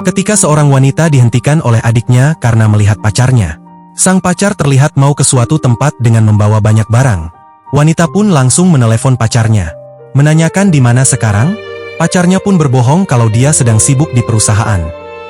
Ketika seorang wanita dihentikan oleh adiknya karena melihat pacarnya. Sang pacar terlihat mau ke suatu tempat dengan membawa banyak barang. Wanita pun langsung menelepon pacarnya. Menanyakan di mana sekarang? Pacarnya pun berbohong kalau dia sedang sibuk di perusahaan.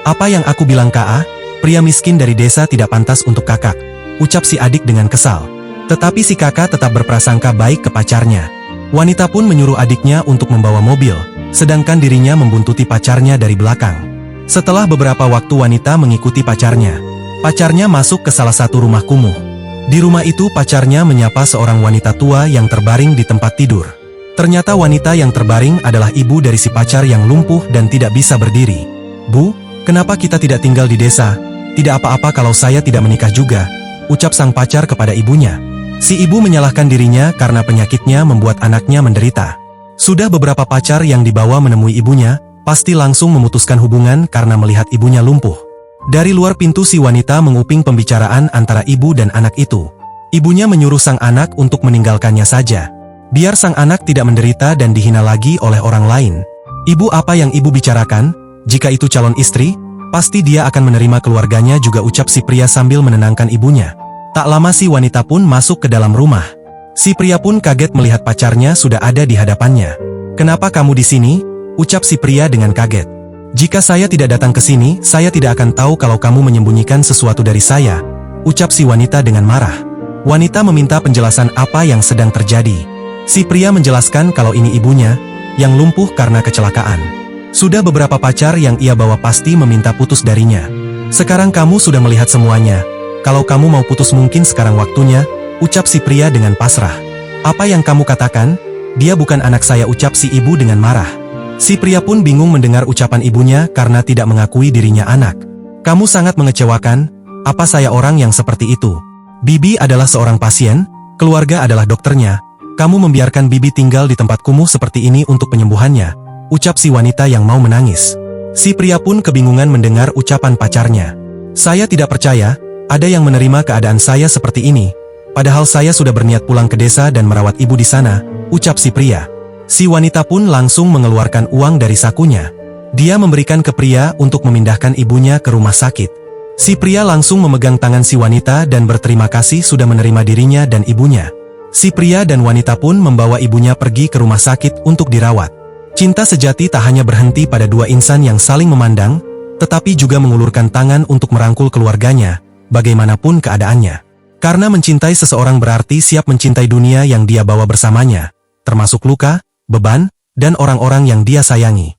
Apa yang aku bilang Kak? Pria miskin dari desa tidak pantas untuk kakak, ucap si adik dengan kesal. Tetapi si kakak tetap berprasangka baik ke pacarnya. Wanita pun menyuruh adiknya untuk membawa mobil, sedangkan dirinya membuntuti pacarnya dari belakang. Setelah beberapa waktu wanita mengikuti pacarnya. Pacarnya masuk ke salah satu rumah kumuh. Di rumah itu pacarnya menyapa seorang wanita tua yang terbaring di tempat tidur. Ternyata wanita yang terbaring adalah ibu dari si pacar yang lumpuh dan tidak bisa berdiri. Bu, kenapa kita tidak tinggal di desa? Tidak apa-apa kalau saya tidak menikah juga, ucap sang pacar kepada ibunya. Si ibu menyalahkan dirinya karena penyakitnya membuat anaknya menderita. Sudah beberapa pacar yang dibawa menemui ibunya, pasti langsung memutuskan hubungan karena melihat ibunya lumpuh. Dari luar pintu si wanita menguping pembicaraan antara ibu dan anak itu. Ibunya menyuruh sang anak untuk meninggalkannya saja. Biar sang anak tidak menderita dan dihina lagi oleh orang lain. Ibu, apa yang ibu bicarakan? Jika itu calon istri, pasti dia akan menerima keluarganya juga, ucap si pria sambil menenangkan ibunya. Tak lama si wanita pun masuk ke dalam rumah. Si pria pun kaget melihat pacarnya sudah ada di hadapannya. Kenapa kamu di sini? Ucap si pria dengan kaget. Jika saya tidak datang ke sini, saya tidak akan tahu kalau kamu menyembunyikan sesuatu dari saya, ucap si wanita dengan marah. Wanita meminta penjelasan apa yang sedang terjadi. Si pria menjelaskan kalau ini ibunya, yang lumpuh karena kecelakaan. Sudah beberapa pacar yang ia bawa pasti meminta putus darinya. Sekarang kamu sudah melihat semuanya. Kalau kamu mau putus mungkin sekarang waktunya, ucap si pria dengan pasrah. Apa yang kamu katakan? Dia bukan anak saya, ucap si ibu dengan marah. Si pria pun bingung mendengar ucapan ibunya karena tidak mengakui dirinya anak. Kamu sangat mengecewakan, apa saya orang yang seperti itu? Bibi adalah seorang pasien, keluarga adalah dokternya. Kamu membiarkan Bibi tinggal di tempat kumuh seperti ini untuk penyembuhannya, ucap si wanita yang mau menangis. Si pria pun kebingungan mendengar ucapan pacarnya. Saya tidak percaya, ada yang menerima keadaan saya seperti ini. Padahal saya sudah berniat pulang ke desa dan merawat ibu di sana, ucap si pria. Si wanita pun langsung mengeluarkan uang dari sakunya. Dia memberikan ke pria untuk memindahkan ibunya ke rumah sakit. Si pria langsung memegang tangan si wanita dan berterima kasih sudah menerima dirinya dan ibunya. Si pria dan wanita pun membawa ibunya pergi ke rumah sakit untuk dirawat. Cinta sejati tak hanya berhenti pada dua insan yang saling memandang, tetapi juga mengulurkan tangan untuk merangkul keluarganya, bagaimanapun keadaannya. Karena mencintai seseorang berarti siap mencintai dunia yang dia bawa bersamanya, termasuk luka, beban, dan orang-orang yang dia sayangi.